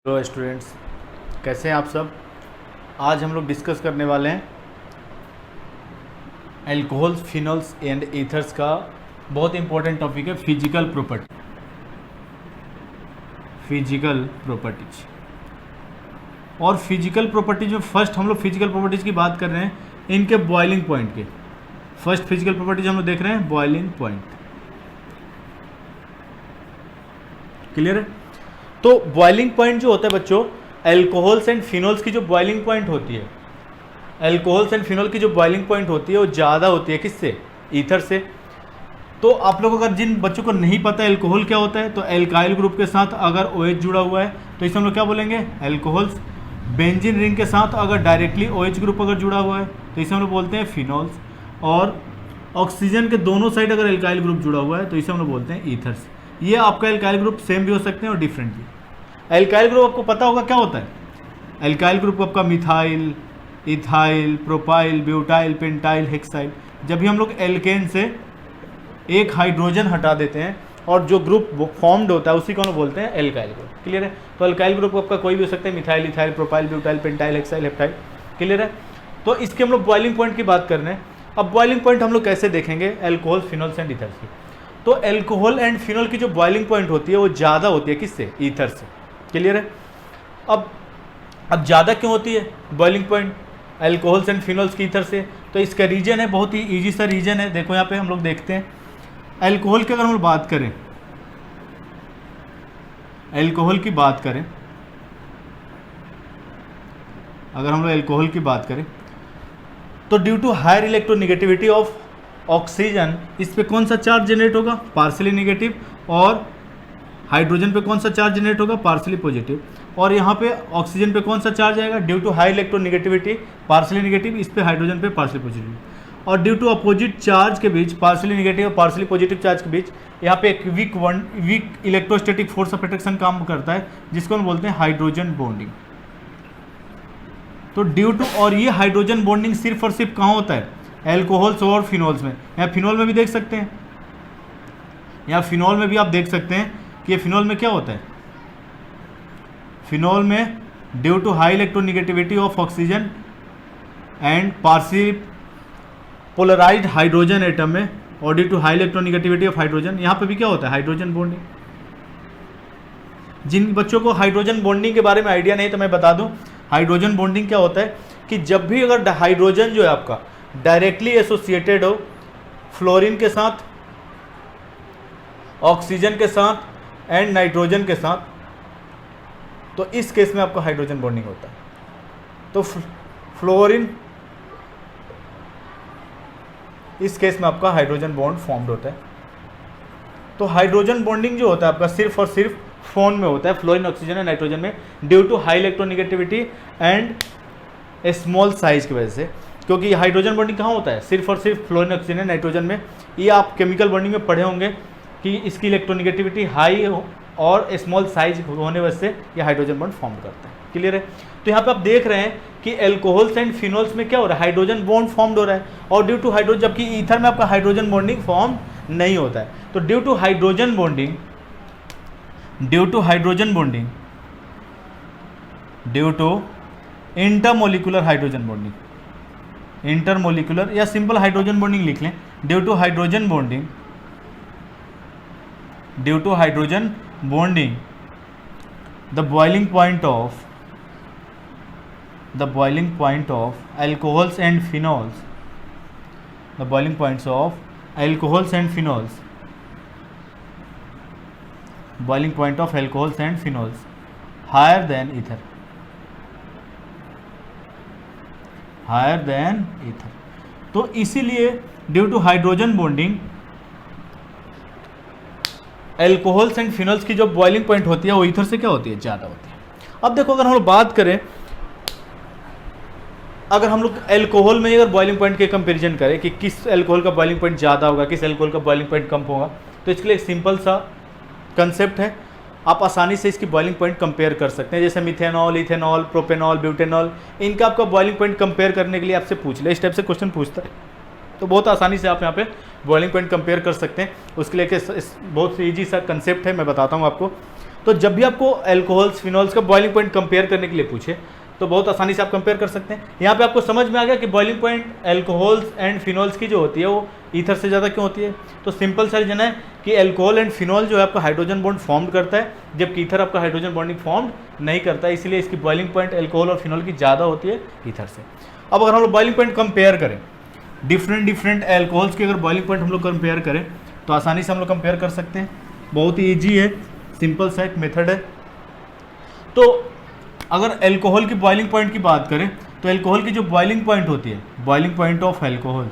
Hello students, कैसे हैं आप सब। आज हम लोग डिस्कस करने वाले हैं अल्कोहल्स, फिनॉल्स एंड ईथर्स का बहुत इंपॉर्टेंट टॉपिक है फिजिकल प्रॉपर्टीज। और फिजिकल प्रॉपर्टीज में फर्स्ट हम लोग फिजिकल प्रॉपर्टीज की बात कर रहे हैं इनके बॉइलिंग पॉइंट के। फर्स्ट फिजिकल प्रॉपर्टीज हम लोग देख रहे हैं बॉइलिंग पॉइंट। क्लियर है। तो बॉइलिंग पॉइंट जो होता है बच्चों, अल्कोहल्स एंड फिनॉल्स की जो बॉइलिंग पॉइंट होती है, अल्कोहल्स एंड फिनॉल की जो बॉइलिंग पॉइंट होती है वो ज़्यादा होती है किससे? ईथर से। तो आप लोग अगर जिन बच्चों को नहीं पता अल्कोहल क्या होता है, तो एल्काइल ग्रुप के साथ अगर OH जुड़ा हुआ है तो इसे हम लोग क्या बोलेंगे? अल्कोहल्स। बेंजीन रिंग के साथ अगर डायरेक्टली OH ग्रुप अगर जुड़ा हुआ है तो इसे हम लोग बोलते हैं फिनॉल्स। और ऑक्सीजन के दोनों साइड अगर एल्काइल ग्रुप जुड़ा हुआ है तो इसे हम लोग बोलते हैं ईथर्स। ये आपका एल्काइल ग्रुप सेम भी हो सकते हैं और डिफरेंट भी। एल्काइल ग्रुप आपको पता होगा क्या होता है। एल्काइल ग्रुप आपका methyl, ethyl, propyl, butyl, pentyl, hexyl. जब भी हम लोग एल्केन से एक हाइड्रोजन हटा देते हैं और जो ग्रुप फॉर्म्ड होता है उसी को हम बोलते हैं एल्काइल ग्रुप। क्लियर है। तो एल्काइल ग्रुप आपका कोई भी हो सकता है, methyl, ethyl, propyl, butyl, pentyl, hexyl, heptyl. Clear है। तो इसके हम लोग बॉइलिंग पॉइंट की बात कर रहे हैं। अब बॉइलिंग पॉइंट हम लोग कैसे देखेंगे अल्कोहल, फिनॉल्स एंड ईथर्स की। तो अल्कोहल एंड फिनॉल की जो बॉइलिंग पॉइंट होती है वो ज़्यादा होती है किससे? ईथर से। क्लियर है। अब ज़्यादा क्यों होती है boiling point alcohols and phenols की ईथर से? तो इसका रीजन है, बहुत ही ईजी सा रीजन है। देखो यहाँ पे हम लोग देखते हैं अल्कोहल की अगर हम लोग बात करें, अल्कोहल की बात करें, अगर हम लोग अल्कोहल की बात करें तो due to higher electronegativity of oxygen, इस पे कौन सा चार्ज जनरेट होगा? Partially negative. और हाइड्रोजन पे कौन सा चार्ज जनरेट होगा? Partially positive. और यहाँ पे ऑक्सीजन पे कौन सा चार्ज आएगा? Due to high electronegativity partially negative, इस पे हाइड्रोजन पे पार्शियली पॉजिटिव। और ड्यू टू अपोजिट चार्ज के बीच, पार्शियली नेगेटिव और पार्शियली पॉजिटिव चार्ज के बीच, यहाँ पे एक weak electrostatic force of attraction काम करता है जिसको हम बोलते हैं हाइड्रोजन बॉन्डिंग। तो ड्यू टू, और ये हाइड्रोजन बॉन्डिंग सिर्फ और सिर्फ कहाँ होता है? एल्कोहल्स और फिनॉल्स में। यहाँ फिनॉल में भी देख सकते हैं, यहाँ फिनॉल में भी आप देख सकते हैं कि ये फिनॉल में क्या होता है। फिनॉल में due to high electronegativity of oxygen and partially polarised hydrogen atom में, और due to high electronegativity of hydrogen, यहाँ पे भी क्या होता है? Hydrogen bonding. जिन बच्चों को हाइड्रोजन बॉन्डिंग के बारे में आइडिया नहीं तो मैं बता दूं, हाइड्रोजन बॉन्डिंग क्या होता है कि जब भी अगर हाइड्रोजन जो है आपका डायरेक्टली एसोसिएटेड हो फ्लोरीन के साथ, ऑक्सीजन के साथ एंड नाइट्रोजन के साथ, तो इस केस में आपका हाइड्रोजन बॉन्डिंग होता है। तो फ्लोरीन, इस केस में आपका हाइड्रोजन बॉन्ड फॉर्म्ड होता है। तो हाइड्रोजन बॉन्डिंग जो होता है आपका सिर्फ और सिर्फ फोन में होता है, फ्लोरीन, ऑक्सीजन एंड नाइट्रोजन में, due to high electronegativity and small size की वजह से। क्योंकि हाइड्रोजन बॉन्डिंग कहाँ होता है? सिर्फ और सिर्फ फ्लोरीन, ऑक्सीजन एंड नाइट्रोजन में। ये आप केमिकल बॉन्डिंग में पढ़े होंगे कि इसकी इलेक्ट्रोनेगेटिविटी हाई और स्मॉल साइज होने वजह से ये हाइड्रोजन बॉन्ड फॉर्म करता है। क्लियर है। तो यहाँ पे आप देख रहे हैं कि अल्कोहल्स एंड फिनॉल्स में क्या हो रहा है? हाइड्रोजन बॉन्ड फॉर्म्ड हो रहा है। और ड्यू टू हाइड्रोजन, जबकि ईथर में आपका हाइड्रोजन बॉन्डिंग फॉर्म नहीं होता है। तो due to hydrogen bonding, due to hydrogen bonding, due to intermolecular hydrogen bonding, intermolecular या सिंपल हाइड्रोजन बॉन्डिंग लिख लें, due to hydrogen bonding, due to hydrogen bonding, the boiling point of alcohols and phenols, the boiling points of alcohols and phenols, boiling point of alcohols and phenols higher than ether, higher than ether। तो इसीलिए due to hydrogen bonding alcohols and phenols की जो boiling point होती है वो ether से क्या होती है? ज़्यादा होती है। अब देखो अगर हम लोग बात करें, अगर हम लोग एल्कोहल में अगर बॉइलिंग पॉइंट के कंपैरिजन करें कि किस एल्कोहल का बॉइलिंग पॉइंट ज़्यादा होगा, किस एल्कोहल का बॉइलिंग पॉइंट कम होगा, तो इसके लिए एक सिंपल सा कंसेप्ट है। आप आसानी से इसकी बॉइलिंग पॉइंट कंपेयर कर सकते हैं। जैसे मिथेनॉल, इथेनॉल, प्रोपेनॉल, ब्यूटेनॉल, इनका आपका बॉइलिंग पॉइंट कंपेयर करने के लिए आपसे पूछ ले, इस टाइप से क्वेश्चन पूछता है, तो बहुत आसानी से आप यहाँ पे बॉइलिंग पॉइंट कंपेयर कर सकते हैं। उसके लिए बहुत ईजी सा कंसेप्ट है, मैं बताता हूँ आपको। तो जब भी आपको एल्कोहल्स फिनॉल्स का बॉइलिंग पॉइंट कंपेयर करने के लिए पूछे तो बहुत आसानी से आप कंपेयर कर सकते हैं। यहाँ पे आपको समझ में आ गया कि boiling point alcohols and phenols की जो होती है वो ईथर से ज़्यादा क्यों होती है। तो सिंपल सा रीजन है कि एल्कोहल एंड फिनॉल जो है आपका हाइड्रोजन बॉन्ड फॉर्म करता है, जबकि ईथर आपका हाइड्रोजन बॉन्डिंग फॉर्म नहीं करता है, इसलिए इसकी बॉइलिंग पॉइंट एल्कोहल और फिनॉल की ज़्यादा होती है ईथर से। अब अगर हम लोग बॉइलिंग पॉइंट कंपेयर करें डिफरेंट एल्कोहल्स की, अगर बॉइलिंग पॉइंट हम लोग कंपेयर करें तो आसानी से हम लोग कंपेयर कर सकते हैं। बहुत ही ईजी है, सिंपल सा एक मेथड है। तो अगर अल्कोहल की बॉइलिंग पॉइंट की बात करें तो अल्कोहल की जो बॉइलिंग पॉइंट होती है, boiling point of alcohol,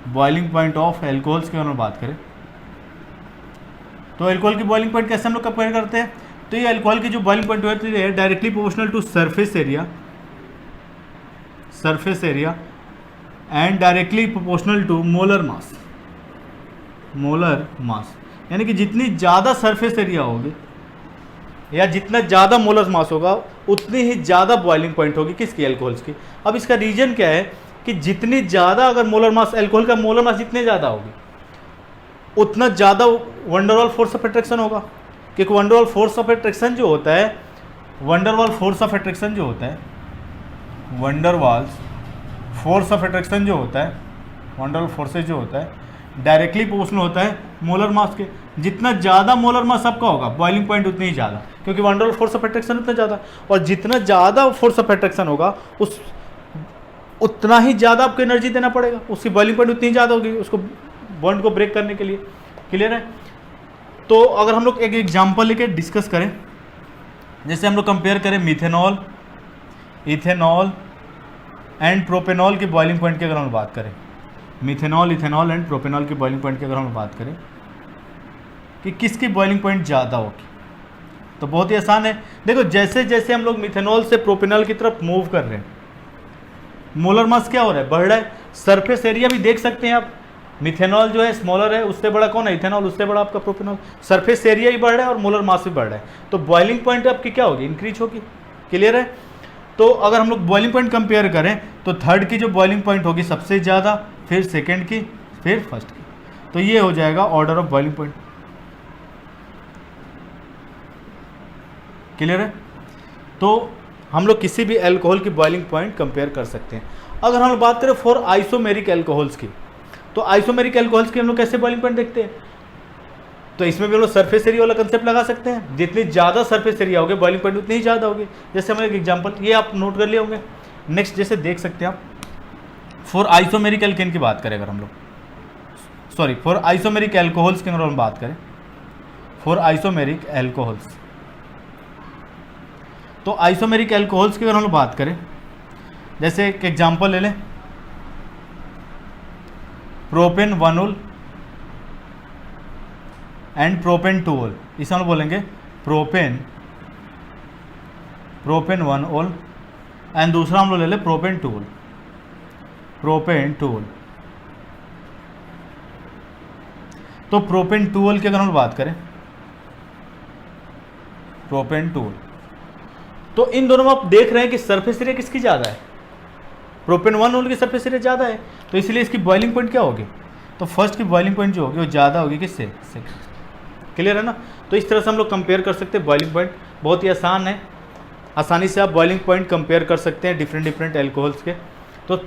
boiling point of alcohols की अगर बात करें तो अल्कोहल की बॉइलिंग पॉइंट कैसे हम लोग कंपेयर करते हैं। तो ये अल्कोहल की जो बॉइलिंग पॉइंट होती है directly proportional to surface area and directly proportional to molar mass, यानी कि जितनी ज़्यादा सरफेस एरिया होगी या जितना ज़्यादा मोलर मास होगा उतनी ही ज़्यादा बॉइलिंग पॉइंट होगी किसकी, एल्कोहल्स की। अब इसका रीजन क्या है कि जितनी ज़्यादा अगर मोलर मास, एल्कोहल का मोलर मास जितने ज़्यादा होगी उतना ज़्यादा वंडरवाल फोर्स ऑफ अट्रैक्शन होगा, क्योंकि वंडरवाल फोर्स ऑफ अट्रैक्शन जो होता है, वंडरवाल फोर्स ऑफ अट्रैक्शन जो होता है, वंडरवाल फोर्सेज जो होता है डायरेक्टली प्रोपोर्शनल होता है मोलर मास के। जितना ज़्यादा मोलर मास आपका होगा बॉइलिंग पॉइंट उतनी ही ज़्यादा, क्योंकि वंडरवाल फोर्स ऑफ अट्रैक्शन उतना ज़्यादा, और जितना ज़्यादा फोर्स ऑफ अट्रैक्शन होगा उतना ही ज़्यादा आपको एनर्जी देना पड़ेगा, उसकी बॉइलिंग पॉइंट उतनी ही ज़्यादा होगी उसको बॉन्ड को ब्रेक करने के लिए। क्लियर है। तो अगर हम लोग एक एग्जाम्पल लेके डिस्कस करें, जैसे हम लोग कंपेयर करें मिथेनॉल, इथेनॉल एंड प्रोपेनॉल की बॉइलिंग पॉइंट की अगर हम बात करें, मिथेनॉल, इथेनॉल एंड प्रोपेनॉल की बॉइलिंग पॉइंट की अगर हम बात करें कि किसकी बॉइलिंग पॉइंट ज़्यादा होगी, तो बहुत ही आसान है। देखो जैसे जैसे हम लोग मिथेनॉल से प्रोपेनॉल की तरफ मूव कर रहे हैं, मोलर मास क्या हो रहा है, बढ़ रहा है। सरफेस एरिया भी देख सकते हैं आप, मिथेनॉल जो है स्मॉलर है, उससे बड़ा कौन है, इथेनॉल, उससे बड़ा आपका प्रोपेनॉल। सरफेस एरिया भी बढ़ रहा है और मोलर मास भी बढ़ रहा है, तो बॉइलिंग पॉइंट आपकी क्या होगी, इंक्रीज होगी। क्लियर है। तो अगर हम लोग बॉइलिंग पॉइंट कंपेयर करें तो थर्ड की जो बॉइलिंग पॉइंट होगी सबसे ज़्यादा, फिर सेकेंड की, फिर फर्स्ट की, तो ये हो जाएगा order of boiling point. Clear है। तो हम लोग किसी भी अल्कोहल की बॉइलिंग पॉइंट कंपेयर कर सकते हैं। अगर हम लोग बात करें फॉर आइसोमेरिक अल्कोहल्स की, तो आइसोमेरिक अल्कोहल्स की हम लोग कैसे बॉइलिंग पॉइंट देखते हैं, तो इसमें भी हम लोग सरफेस एरिया वाला कंसेप्ट लगा सकते हैं। जितनी ज़्यादा सरफेस एरिया होगी बॉइलिंग पॉइंट उतनी ही ज़्यादा होगी। जैसे हम एक एग्जांपल, ये आप नोट कर लिए होंगे। नेक्स्ट जैसे देख सकते हैं आप, फॉर आइसोमेरिक एल्केन की बात करें अगर हम लोग, सॉरी फॉर आइसोमेरिक एल्कोहल्स की अगर हम बात करें, फॉर आइसोमेरिक एल्कोहल्स, तो आइसोमेरिक एल्कोहल्स की अगर हम लोग बात करें, जैसे एक एग्जांपल ले लें, प्रोपेन 1 एंड प्रोपेन 2 इसे हम बोलेंगे प्रोपेन 1 एंड दूसरा हम लोग ले लें प्रोपेन 2। तो प्रोपेन 2 की अगर हम बात करें, प्रोपेन 2, तो इन दोनों में आप देख रहे हैं कि सरफेस एरिया किसकी ज़्यादा है, प्रोपेन 1 की सरफेस एरिया ज़्यादा है, तो इसलिए इसकी बॉइलिंग पॉइंट क्या होगी, तो फर्स्ट की बॉइलिंग पॉइंट जो होगी वो ज़्यादा होगी किससे, सेकंड। क्लियर है ना। तो इस तरह से हम लोग कंपेयर कर सकते हैं बॉइलिंग पॉइंट, बहुत ही आसान है, आसानी से आप बॉइलिंग पॉइंट कंपेयर कर सकते हैं डिफरेंट एल्कोहल्स के। तो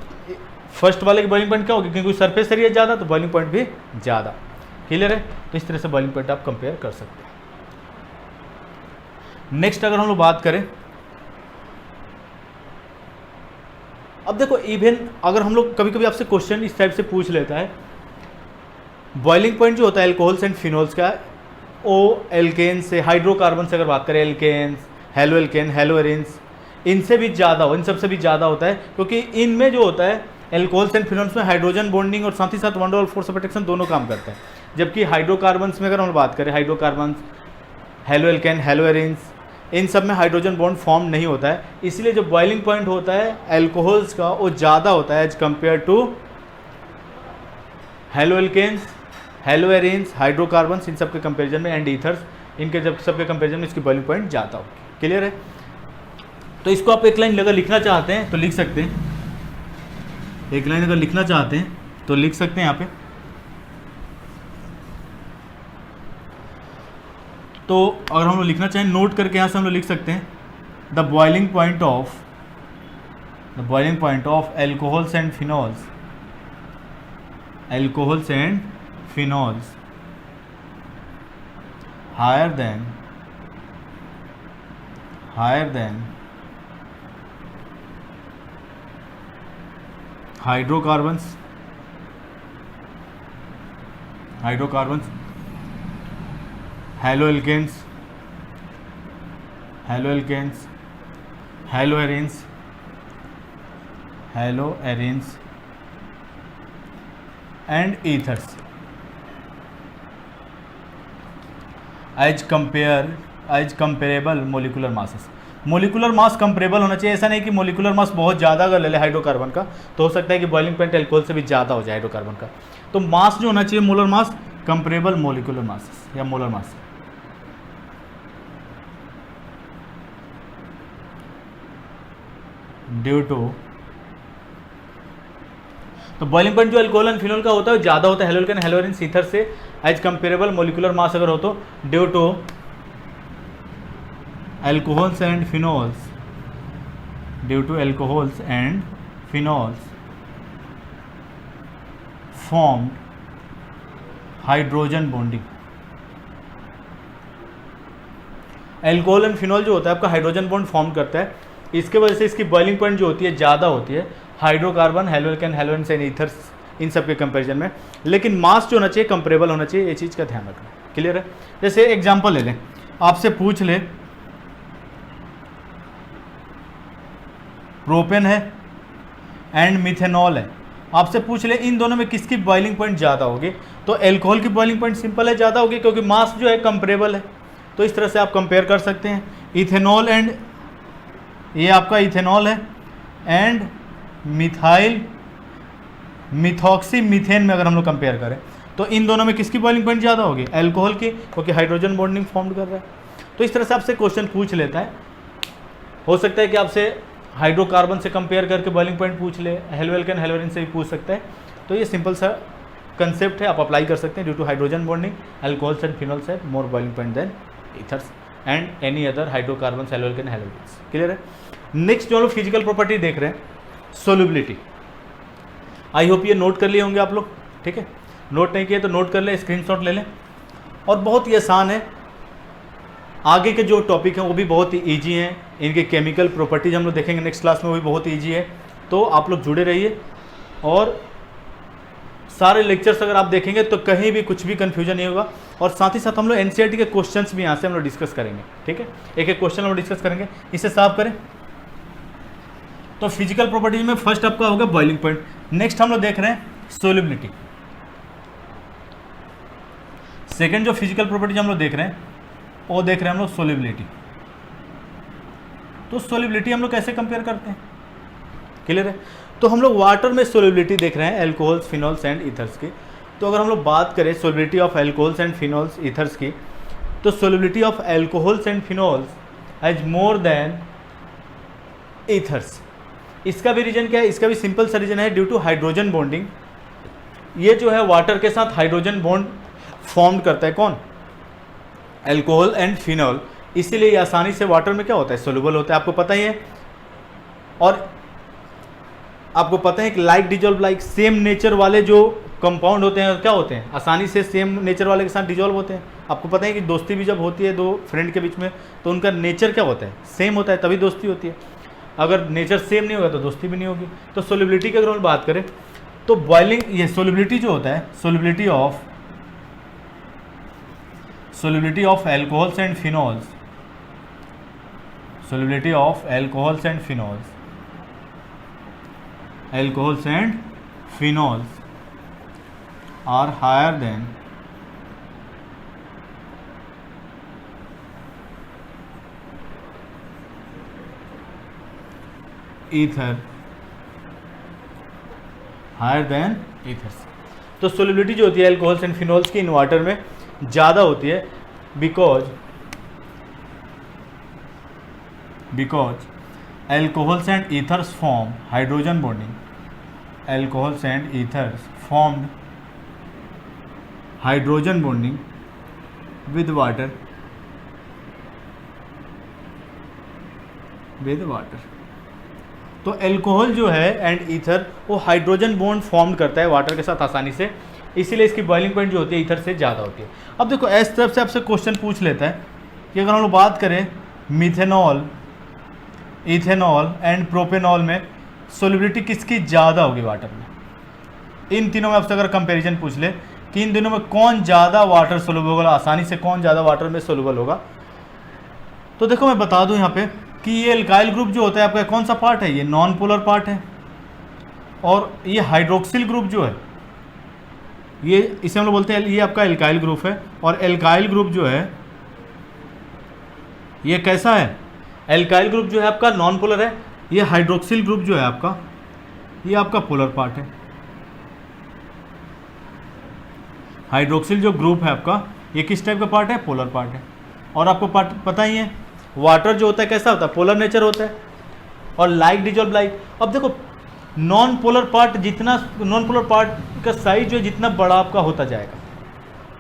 फर्स्ट वाले की बॉइलिंग पॉइंट क्या होगी, क्योंकि सरफेस एरिया ज़्यादा तो बॉइलिंग पॉइंट भी ज़्यादा। क्लियर है। तो इस तरह से बॉइलिंग पॉइंट आप कंपेयर कर सकते हैं। नेक्स्ट अगर हम लोग बात करें, अब देखो इवन अगर हम लोग कभी कभी आपसे क्वेश्चन इस टाइप से पूछ लेता है, बॉइलिंग पॉइंट जो होता है एल्कोहल्स एंड फिनोल्स का, ओ एल्केन से, हाइड्रोकार्बन से अगर बात करें, alkanes, halo alkane, hello arenes, इनसे भी ज़्यादा हो, इन सबसे भी ज़्यादा होता है, क्योंकि इनमें जो होता है एल्कोहल्स एंड फिनोल्स में हाइड्रोजन बॉन्डिंग और साथ ही साथ वंडरवाल फोर्स ऑफ अट्रैक्शन दोनों काम करता है। जबकि हाइड्रोकार्बन्स में अगर हम बात करें, hydrocarbons, halo alkene, hello arenes, इन सब में हाइड्रोजन बॉन्ड फॉर्म नहीं होता है, इसलिए जो बॉइलिंग पॉइंट होता है एल्कोहल्स का वो ज़्यादा होता है as compare to halo alkanes, halo arenes, hydrocarbons, इन सब के कंपेरिजन में, एंड ईथर्स, इनके जब सबके कंपेरिजन में इसकी बॉइलिंग पॉइंट ज़्यादा होगी। क्लियर है। तो इसको आप एक लाइन अगर लिखना चाहते हैं तो लिख सकते हैं, एक लाइन अगर लिखना चाहते हैं तो लिख सकते हैं यहाँ पे, तो अगर हम लोग लिखना चाहें नोट करके यहाँ से हम लोग लिख सकते हैं the boiling point of alcohols and phenols higher than hydrocarbons haloalkanes haloarenes and ethers as comparable molecular masses. Molecular mass comparable होना चाहिए, ऐसा नहीं कि मोलिकुलर मास बहुत ज़्यादा अगर ले ले हाइड्रोकार्बन का तो हो सकता है कि बॉइलिंग पॉइंट एल्कोहल से भी ज़्यादा हो जाए हाइड्रोकार्बन का। तो मास जो होना चाहिए molar mass comparable molecular masses या मोलर मास। ड्यू टू तो बॉइलिंग पॉइंट जो अल्कोहल एंड फिनॉल का होता है वो ज़्यादा होता है हेलोएल्केन हेलोएरिन ईथर से एज कंपेरेबल मोलिकुलर मास अगर हो तो due to alcohols and phenols formed hydrogen bonding. Alcohol and phenol जो होता है आपका हाइड्रोजन बॉन्ड फॉर्म करता है, इसके वजह से इसकी बॉइलिंग पॉइंट जो होती है ज़्यादा होती है hydrocarbon haloalkane haloarenes and ethers इन सब के कंपैरिजन में। लेकिन मास जो होना चाहिए कंपेरेबल होना चाहिए, ये चीज़ का ध्यान रखना। क्लियर है? जैसे एग्जांपल ले लें, आपसे पूछ ले प्रोपेन है एंड मिथेनॉल है, आपसे पूछ ले इन दोनों में किसकी बॉइलिंग पॉइंट ज़्यादा होगी, तो एल्कोहल की बॉइलिंग पॉइंट सिंपल है ज़्यादा होगी क्योंकि मास जो है कंपेरेबल है। तो इस तरह से आप कंपेयर कर सकते हैं इथेनॉल एंड, ये आपका इथेनॉल है एंड मिथॉक्सी मीथेन में अगर हम लोग कंपेयर करें तो इन दोनों में किसकी बॉइलिंग पॉइंट ज़्यादा होगी, एल्कोहल की, क्योंकि हाइड्रोजन बॉन्डिंग फॉर्म कर रहा है। तो इस तरह से आपसे क्वेश्चन पूछ लेता है। हो सकता है कि आपसे हाइड्रोकार्बन से कंपेयर करके बॉइलिंग पॉइंट पूछ ले, हेलोएल्केन हेलोएरिन से भी पूछ सकता है। तो ये सिंपल सा कंसेप्ट है, आप अप्लाई कर सकते हैं। Due to hydrogen bonding alcohols and phenols have more boiling point than ethers and any other hydrocarbon haloalkane haloarenes. Clear है? नेक्स्ट जो लोग फिजिकल प्रॉपर्टी देख रहे हैं सोल्युबिलिटी, आई होप ये नोट कर लिए होंगे आप लोग। ठीक है, नोट नहीं किए तो नोट कर ले, स्क्रीनशॉट ले लें। और बहुत ही आसान है, आगे के जो टॉपिक हैं वो भी बहुत ही ईजी हैं, इनके केमिकल प्रॉपर्टीज हम लोग देखेंगे नेक्स्ट क्लास में, वो भी बहुत ईजी है। तो आप लोग जुड़े रहिए और सारे लेक्चर्स अगर आप देखेंगे तो कहीं भी कुछ भी कन्फ्यूजन नहीं होगा। और साथ ही साथ हम लोग एनसीईआरटी के क्वेश्चंस भी यहाँ से हम लोग डिस्कस करेंगे। ठीक है, एक एक क्वेश्चन हम लोग डिस्कस करेंगे, इसे साफ करें। तो फिजिकल प्रॉपर्टीज में फर्स्ट आपका होगा बॉइलिंग पॉइंट। नेक्स्ट हम लोग देख रहे हैं सोल्युबिलिटी। सेकेंड जो फिजिकल प्रॉपर्टीज हम लोग देख रहे हैं वो देख रहे हैं हम लोग सोल्युबिलिटी। तो सोल्युबिलिटी हम लोग कैसे कंपेयर करते हैं? क्लियर है? तो हम लोग वाटर में सोल्युबिलिटी देख रहे हैं एल्कोहल्स फिनॉल्स एंड ईथर्स की। तो अगर हम लोग बात करें solubility of alcohols and phenols ethers की, तो solubility of alcohols and phenols as more than ethers. इसका भी रीजन क्या है? इसका भी सिंपल सा रीजन है, ड्यू टू हाइड्रोजन बॉन्डिंग। ये जो है वाटर के साथ हाइड्रोजन बॉन्ड फॉर्म करता है, कौन? Alcohol and phenol. इसीलिए ये आसानी से वाटर में क्या होता है, सोल्यूबल होता है, आपको पता ही है। और आपको पता है कि like dissolve like, same nature वाले जो कंपाउंड होते हैं क्या होते हैं, आसानी से सेम नेचर वाले के साथ डिजॉल्व होते हैं। आपको पता है कि दोस्ती भी जब होती है दो फ्रेंड के बीच में तो उनका नेचर क्या होता है, सेम होता है, तभी दोस्ती होती है। अगर नेचर सेम नहीं होगा तो दोस्ती भी नहीं होगी। तो सोल्युबिलिटी की अगर हम बात करें तो बॉइलिंग, ये सोल्युबिलिटी जो होता है, solubility of alcohols and phenols, solubility of alcohols and phenols are higher than ethers. तो सोल्युबिलिटी जो होती है एल्कोहल्स एंड फिनॉल्स की इन वाटर में ज़्यादा होती है because alcohols and ethers form hydrogen bonding. Alcohols and ethers formed hydrogen bonding with water with water. तो एल्कोहल जो है एंड ईथर वो हाइड्रोजन बॉन्ड फॉर्म करता है वाटर के साथ आसानी से, इसीलिए इसकी बॉइलिंग पॉइंट जो होती है ईथर से ज़्यादा होती है। अब देखो इस तरफ से आपसे क्वेश्चन पूछ लेता है कि अगर हम लोग बात करें मिथेनॉल, इथेनॉल एंड प्रोपेनॉल में सोलिबिलिटी किसकी ज़्यादा होगी वाटर में, इन तीनों में आपसे अगर कंपैरिजन पूछ ले कि इन दिनों में कौन ज़्यादा वाटर सोल्यूबल होगा, आसानी से कौन ज़्यादा वाटर में सोल्यूबल होगा, तो देखो मैं बता दूं यहाँ पे कि ये एल्काइल ग्रुप जो होता है आपका कौन सा पार्ट है, ये नॉन पोलर पार्ट है, और ये हाइड्रोक्सिल ग्रुप जो है ये इसे हम लोग बोलते हैं ये आपका एल्काइल ग्रुप है। और एल्काइल ग्रुप जो है ये कैसा है, एल्काइल ग्रुप जो है आपका नॉन पोलर है, ये हाइड्रोक्सिल ग्रुप जो है आपका ये आपका पोलर पार्ट है। हाइड्रोक्सिल जो ग्रुप है आपका ये किस टाइप का पार्ट है, पोलर पार्ट है। और आपको पता ही है वाटर जो होता है कैसा होता है, पोलर नेचर होता है, और लाइक डिजॉल्व लाइक। अब देखो नॉन पोलर पार्ट जितना, नॉन पोलर पार्ट का साइज जो है जितना बड़ा आपका होता जाएगा,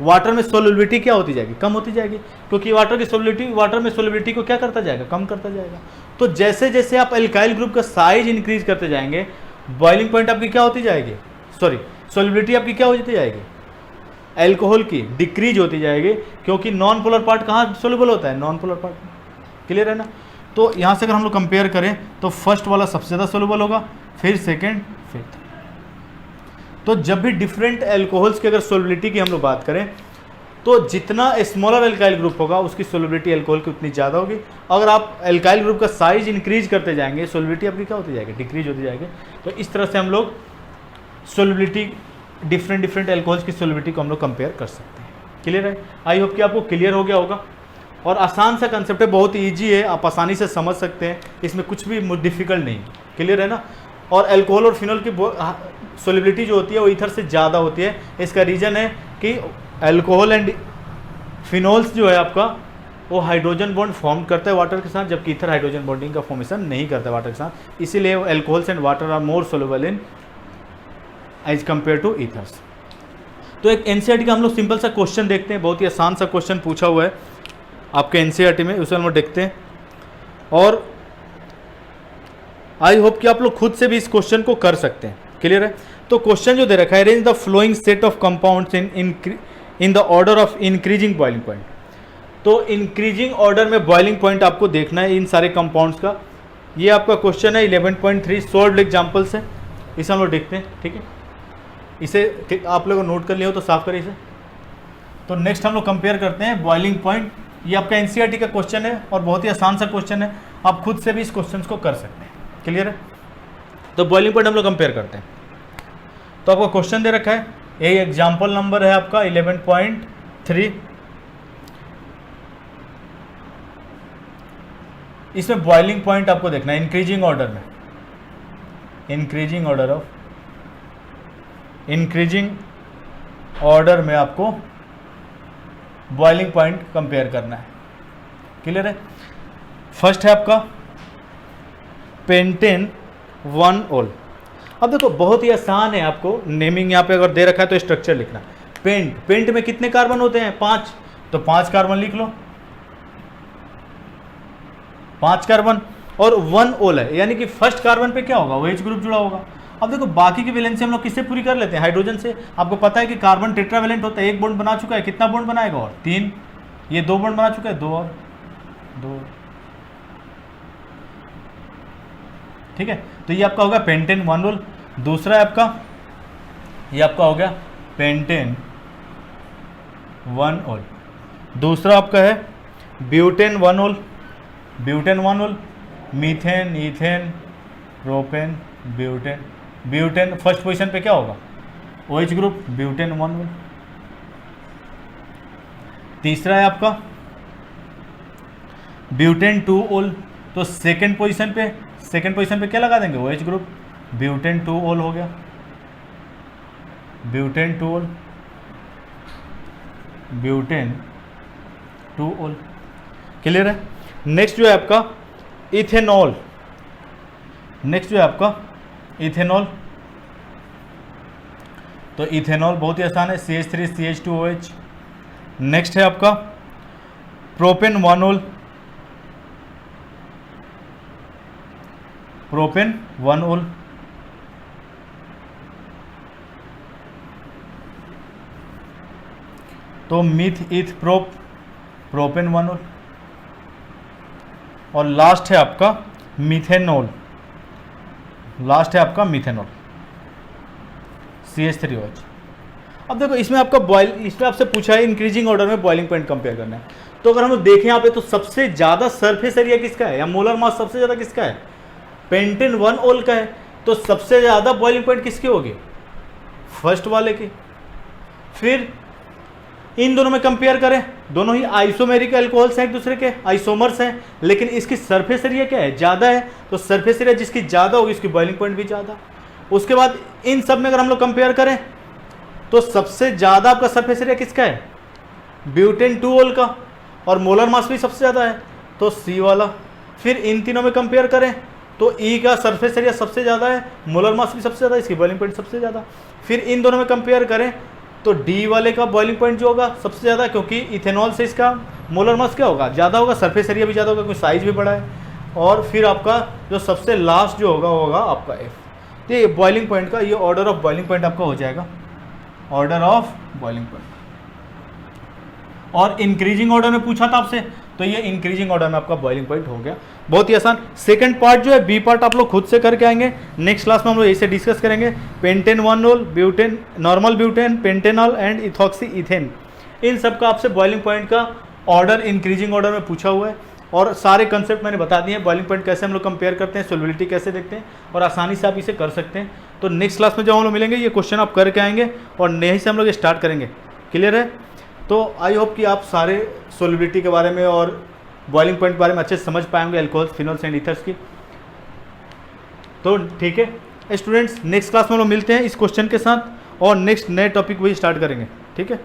वाटर में सोल्युबिलिटी क्या होती जाएगी, कम होती जाएगी, क्योंकि वाटर की सोल्युबिलिटी, वाटर में सोल्युबिलिटी को क्या करता जाएगा, कम करता जाएगा। तो जैसे जैसे आप एल्काइल ग्रुप का साइज इंक्रीज करते जाएंगे, बॉइलिंग पॉइंट आपकी क्या होती जाएगी, सॉरी सोल्युबिलिटी आपकी क्या होती जाएगी, एल्कोहल की डिक्रीज होती जाएगी, क्योंकि नॉन पोलर पार्ट कहाँ सोल्युबल होता है, नॉन पोलर पार्ट में। क्लियर है ना। तो यहाँ से अगर हम लोग कंपेयर करें तो फर्स्ट वाला सबसे ज़्यादा सोल्युबल होगा, फिर सेकेंड, फिर थर्ड। तो जब भी डिफरेंट एल्कोहल्स की अगर सोल्युबिलिटी की हम लोग बात करें तो जितना स्मॉलर एल्काइल ग्रुप होगा उसकी सोल्युबिलिटी एल्कोहल की उतनी ज़्यादा होगी। अगर आप एल्काइल ग्रुप का साइज इंक्रीज करते जाएंगे सोल्युबिलिटी आपकी क्या होती जाएगी, डिक्रीज होती जाएगी। तो इस तरह से हम लोग सोल्युबिलिटी डिफरेंट एल्कोहल्स की सोल्युबिलिटी को हम लोग कंपेयर कर सकते हैं। क्लियर है, आई होप कि आपको क्लियर हो गया होगा। और आसान सा कंसेप्ट है, बहुत ईजी है, आप आसानी से समझ सकते हैं, इसमें कुछ भी डिफिकल्ट नहीं। क्लियर है ना। और एल्कोहल और फिनॉल की सोल्युबिलिटी जो होती है वो ईथर से ज़्यादा होती है। इसका रीज़न है कि एल्कोहल एंड फिनॉल्स जो है आपका वो हाइड्रोजन बॉन्ड फॉर्म करता है वाटर के साथ, जबकि ईथर हाइड्रोजन बॉन्डिंग का फॉर्मेशन नहीं करता है वाटर के साथ, इसीलिए alcohols and water are more soluble in as compare to ethers. तो एक एनसीईआरटी का हम लोग सिंपल सा क्वेश्चन देखते हैं, बहुत ही आसान सा क्वेश्चन पूछा हुआ है आपके एनसीईआरटी में, उसे हम लोग देखते हैं। और आई होप कि आप लोग खुद से भी इस क्वेश्चन को कर सकते हैं। क्लियर है। तो क्वेश्चन जो दे रखा है, arrange the flowing set of compounds in the order of increasing boiling point. तो इंक्रीजिंग ऑर्डर में बॉइलिंग पॉइंट आपको देखना है इन सारे कंपाउंड्स का। ये आपका क्वेश्चन है 11.3 सॉल्व एग्जाम्पल्स है, इसे हम लोग देखते हैं। ठीक है, इसे आप लोगों नोट कर लिया हो तो साफ करिए इसे। तो नेक्स्ट हम लोग कंपेयर करते हैं बॉइलिंग पॉइंट। ये आपका एनसीईआरटी का क्वेश्चन है और बहुत ही आसान सा क्वेश्चन है, आप खुद से भी इस क्वेश्चन को कर सकते हैं। क्लियर है। तो बॉइलिंग पॉइंट हम लोग कंपेयर करते हैं। तो आपका क्वेश्चन दे रखा है, ये एग्जाम्पल नंबर है आपका 11.3। इसमें बॉइलिंग पॉइंट आपको देखना है इंक्रीजिंग ऑर्डर में, इंक्रीजिंग ऑर्डर में आपको बॉइलिंग पॉइंट कंपेयर करना है। क्लियर है। फर्स्ट है आपका पेंटेन 1 ओल। अब देखो बहुत ही आसान है, आपको नेमिंग यहाँ पे अगर दे रखा है तो स्ट्रक्चर लिखना। पेंट में कितने कार्बन होते हैं, 5, तो 5 कार्बन लिख लो, 5 कार्बन। और 1 ओल है, यानी कि फर्स्ट कार्बन पे क्या होगा, OH ग्रुप जुड़ा होगा। अब देखो बाकी की वैलेंसी हम लोग किससे पूरी कर लेते हैं, हाइड्रोजन से। आपको पता है कि कार्बन टेट्रावैलेंट होता है, 1 बॉन्ड बना चुका है, कितना बॉन्ड बनाएगा और 3, ये 2 बॉन्ड बना चुका है, 2 और 2। ठीक है, तो ये आपका होगा पेंटेन 1 ओल। दूसरा है आपका, ये आपका हो गया पेंटेन 1 ओल। दूसरा आपका है ब्यूटेन 1 ओल, ब्यूटेन 1 ओल। Methane, ethane, propane, butane first position पे क्या होगा, OH ग्रुप, ब्यूटेन 1 ओल। तीसरा है आपका ब्यूटेन 2 ओल, तो सेकेंड पोजीशन पे क्या लगा देंगे, OH ग्रुप, ब्यूटेन 2 ओल हो गया, ब्यूटेन 2 ओल, ब्यूटेन 2 ओल। क्लियर है। नेक्स्ट जो है आपका इथेनॉल, इथेनॉल। तो इथेनॉल बहुत ही आसान है, CH3 CH2OH। नेक्स्ट है आपका प्रोपेन 1 ओल, प्रोपेन 1 ओल, तो मिथ इथ प्रोप प्रोपेन 1 ओल, और लास्ट है आपका मिथेनॉल, लास्ट है आपका मिथेनॉल CH3OH। अब देखो इसमें आपका इसमें आपसे पूछा है इंक्रीजिंग ऑर्डर में बॉइलिंग पॉइंट कंपेयर करना है। तो अगर हम लोग देखें यहाँ पे तो सबसे ज्यादा सरफेस एरिया किसका है या मोलर मास सबसे ज्यादा किसका है, पेंटेन 1 ओल का है। तो सबसे ज्यादा बॉइलिंग पॉइंट किसके होगी, फर्स्ट वाले की। फिर इन दोनों में कंपेयर करें, दोनों ही आइसोमेरिक अल्कोहल्स हैं, एक दूसरे के आइसोमर्स हैं, लेकिन इसकी सरफेस एरिया क्या है, ज़्यादा है। तो सरफेस एरिया जिसकी ज़्यादा होगी उसकी बॉइलिंग पॉइंट भी ज़्यादा। उसके बाद इन सब में अगर हम लोग कंपेयर करें तो सबसे ज़्यादा आपका सरफेस एरिया किसका है, ब्यूटेन 2 ओल का, और मोलर मास भी सबसे ज़्यादा है तो C वाला। फिर इन तीनों में कंपेयर करें तो E का सरफेस एरिया सबसे ज़्यादा है, मोलर मास भी सबसे ज़्यादा, इसकी बॉइलिंग पॉइंट सबसे ज़्यादा। फिर इन दोनों में कंपेयर करें तो D वाले का बॉइलिंग पॉइंट जो होगा सबसे ज़्यादा, क्योंकि इथेनॉल से इसका मोलर मास क्या होगा, ज़्यादा होगा, सरफेस एरिया भी ज़्यादा होगा क्योंकि साइज भी बड़ा है। और फिर आपका जो सबसे लास्ट जो होगा वो होगा आपका F। तो ये बॉइलिंग पॉइंट का ये ऑर्डर ऑफ बॉइलिंग पॉइंट आपका हो जाएगा, ऑर्डर ऑफ बॉइलिंग पॉइंट। और इंक्रीजिंग ऑर्डर में पूछा था आपसे, तो ये इंक्रीजिंग ऑर्डर में आपका बॉइलिंग पॉइंट हो गया, बहुत ही आसान। सेकंड पार्ट जो है बी पार्ट आप लोग खुद से करके आएंगे, नेक्स्ट क्लास में हम लोग इसे डिस्कस करेंगे। Pentane 1 ol, butane, normal butane, pentanol and ethoxy ethane, इन सब का आपसे बॉइलिंग पॉइंट का ऑर्डर इंक्रीजिंग ऑर्डर में पूछा हुआ है। और सारे कंसेप्ट मैंने बता दिए हैं, बॉइलिंग पॉइंट कैसे हम लोग कंपेयर करते हैं, सोलिबिलिटी कैसे देखते हैं, और आसानी से आप इसे कर सकते हैं। तो नेक्स्ट क्लास में जब हम लोग मिलेंगे ये क्वेश्चन आप करके आएंगे और यहीं से हम लोग स्टार्ट करेंगे। क्लियर है? तो आई होप कि आप सारे सोलिबिलिटी के बारे में और बॉइलिंग पॉइंट के बारे में अच्छे से समझ पाएंगे, अल्कोहल्स, फिनोल्स एंड ईथर्स की। तो ठीक है स्टूडेंट्स, नेक्स्ट क्लास में हम लोग मिलते हैं इस क्वेश्चन के साथ और नेक्स्ट नए टॉपिक वही स्टार्ट करेंगे। ठीक है।